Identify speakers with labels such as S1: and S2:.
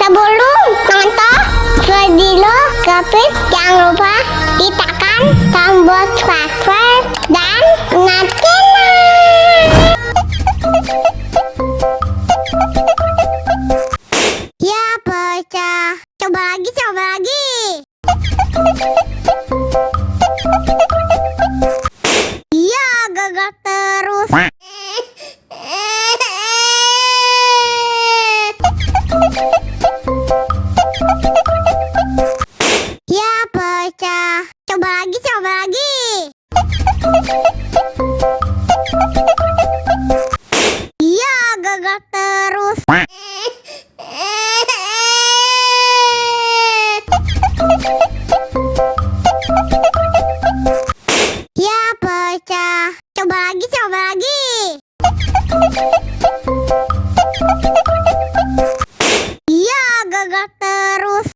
S1: Sebelum nonton video Gapit, jangan lupa tekan tombol subscribe dan nyalakan. Ya pecah. Coba lagi. Iya, gagal terus. Ya pecah. Coba lagi. Iya, gagal terus. Ya pecah. Coba lagi. Iya, gagal terus.